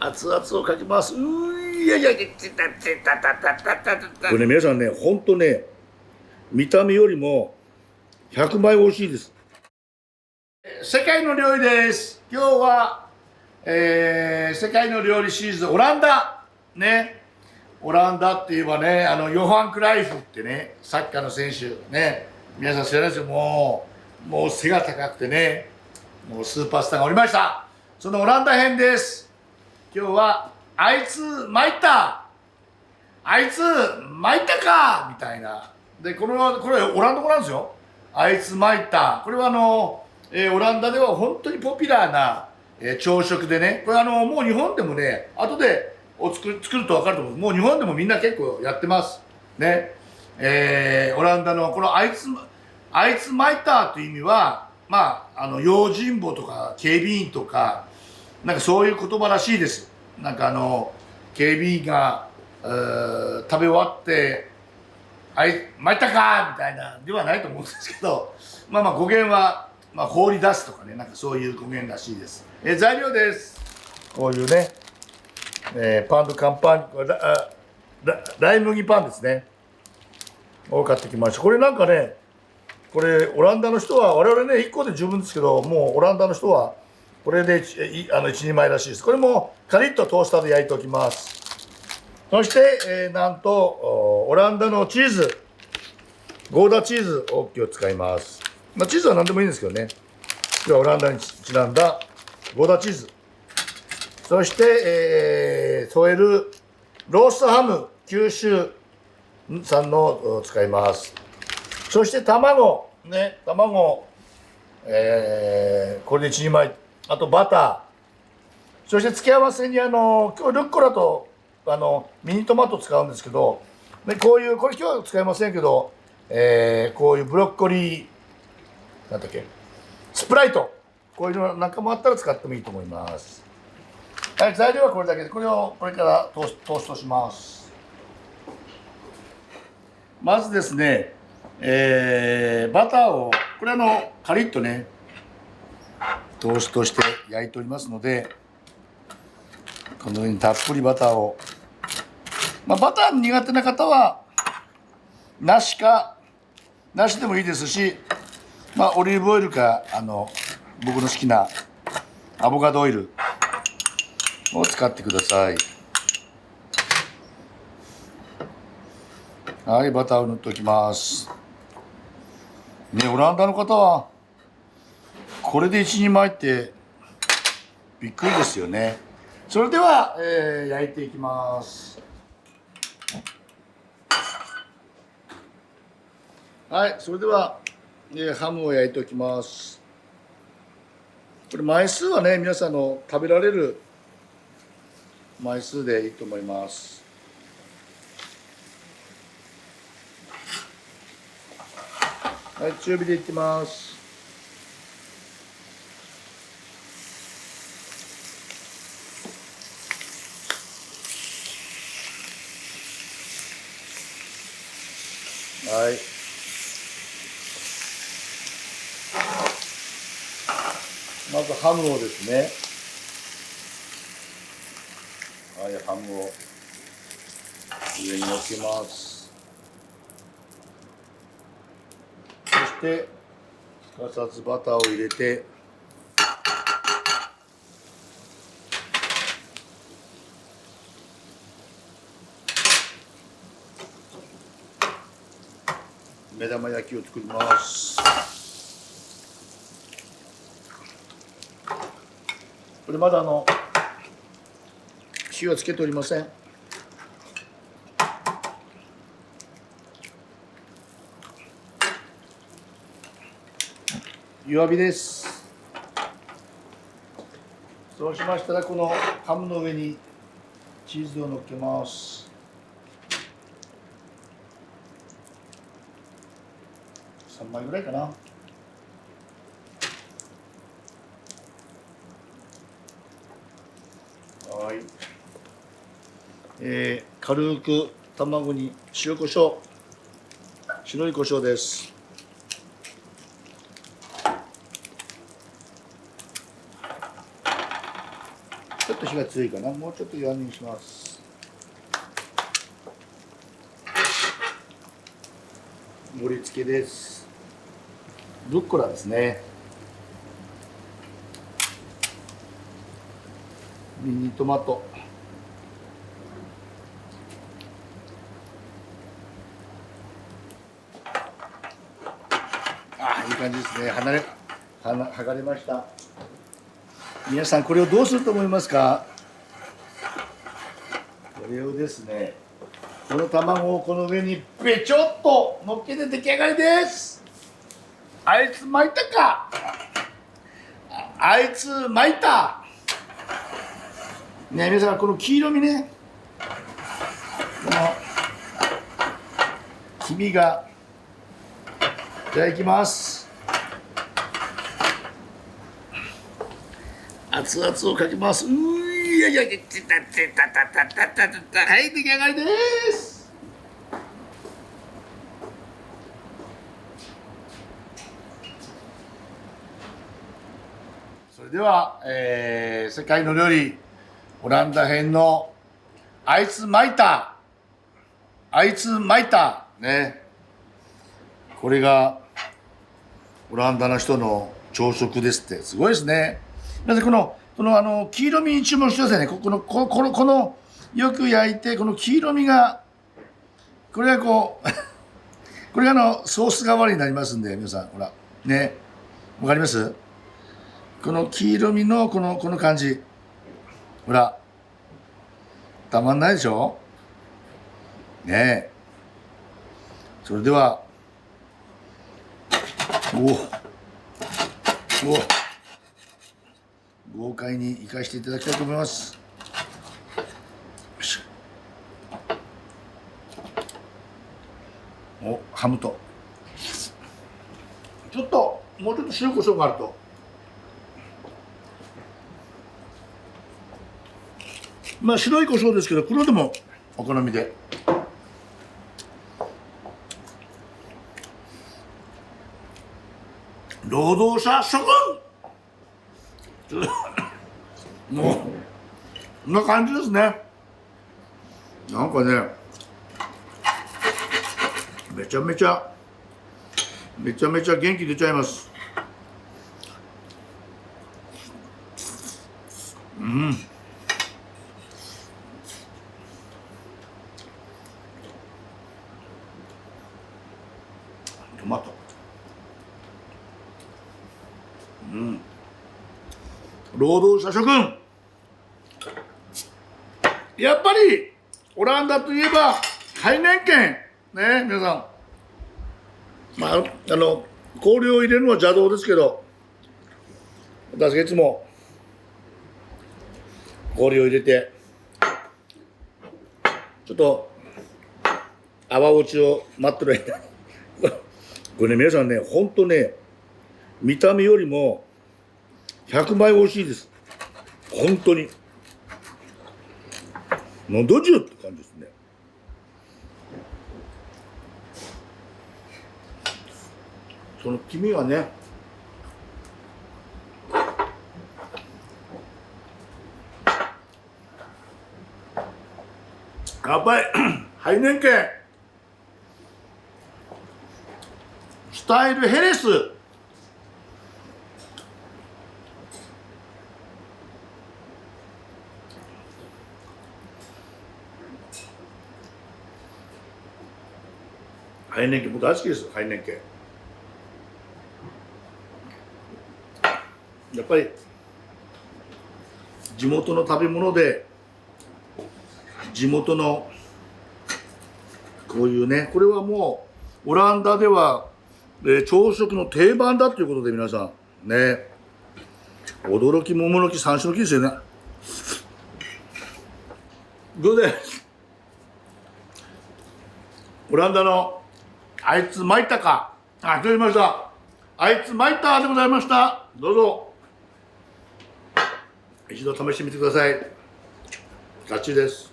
熱々をかけます。いやいやいや、これね、皆さんね、ほんとね、見た目よりも100倍美味しいです。世界の料理です。今日は、世界の料理シリーズオランダね。オランダって言えばね、ヨハン・クライフってね、サッカーの選手ね、皆さん知らないですよ。もう背が高くてね、もうスーパースターがおりました。そのオランダ編です。今日はあいつ参った、あいつ参ったかみたいな。でこれオランダ語なんですよ。あいつ参った。これはオランダでは本当にポピュラーな、朝食でね、これもう日本でもね、後で作ると分かると思うんです。もう日本でもみんな結構やってますね。オランダのこのあいつ参ったという意味は、まあ用心棒とか警備員とかなんかそういう言葉らしいです。なんか警備員が食べ終わって参ったかみたいなではないと思うんですけど、まあ語源は、放り出すとかね、なんかそういう語源らしいです。材料です。こういうね、パンと乾パン、ライ麦パンですねを買ってきました。これなんかね、これオランダの人は、我々ね1個で十分ですけど、もうオランダの人はこれで1人前らしいです。これもカリッとトースターで焼いておきます。そして、なんとオランダのチーズ、ゴーダチーズを今日使います。チーズは何でもいいんですけどね、今日はオランダにちなんだゴーダチーズ、そして、添えるローストハム、九州産のを使います。そして卵ね、これで1人前、あとバター、そして付け合わせに今日ルッコラとミニトマト使うんですけど、でこれ今日は使いませんけど、こういうブロッコリーなんだっけ、スプライト、こういうのなんかもあったら使ってもいいと思います。はい、材料はこれだけで、これをこれからトーストします。まずですね、バターをこれカリッとねトーストして焼いておりますので、この上にたっぷりバターを、バター苦手な方はなしでもいいですし、オリーブオイルか僕の好きなアボカドオイルを使ってください。はい、バターを塗っておきますね。オランダの方はこれで1人前ってびっくりですよね。それでは、焼いていきます。はい、それでは、ハムを焼いておきます。これ枚数はね、皆さんの食べられる枚数でいいと思います。はい、中火でいきます。はい。まずハムをですね。はい、ハムを上に置きます。そしてすかさずバターを入れて、目玉焼きを作ります。これまだ火をつけておりません。弱火です。そうしましたら、このハムの上にチーズを乗っけます。3枚ぐらいかな。はい。軽く卵に塩コショウ、白いコショウです。ちょっと火が強いかな。もうちょっと弱めにします。盛り付けです。ルッコラですね。ミニトマト。いい感じですね。剥がれました。皆さんこれをどうすると思いますか？これをですね、この卵をこの上にべちょっと乗っけて出来上がりです。あいつ巻いたか。あいつ巻いた。ね、皆さんこの黄色みね、この黄身が、いただきます。熱々をかけます。いやいやいや、はい、出来上がりです。それでは、世界の料理オランダ編のあいつ巻いたね、これがオランダの人の朝食ですって。すごいですね。まずこの黄色身に注目してくださいね。このよく焼いて、この黄色身が、これがこうこれがソース代わりになりますんで、皆さんほらね、わかります？この黄色身のこの感じ、ほらたまんないでしょね。それでは豪快に生かしていただきたいと思います。よいしょ。ハムともうちょっと塩コショウがあると、まあ白いコショウですけど黒でもお好みで。労働者諸君もうこんな感じですね。なんかね、めちゃめちゃ元気出ちゃいます。トマト、労働者諸君、やっぱりオランダといえば海年券ね、皆さん。まあ氷を入れるのは邪道ですけど、私がいつも氷を入れてちょっと泡落ちを待ってる間これね、皆さんね、ほんとね、見た目よりも100倍美味しいです。本当にのどじゅうって感じですね。その黄身はね、やっぱりハイネンケンスタイルヘレス、ハイネンケン僕大好きですよ。ハイネンケンやっぱり地元の食べ物で、地元のこういうね、これはもうオランダでは、朝食の定番だということで、皆さんね、驚き桃の木三種の木ですよね。どうでオランダのあいつ巻いたか、あ、と言いました、あいつ巻いたでございました。どうぞ一度試してみてください。ガチです。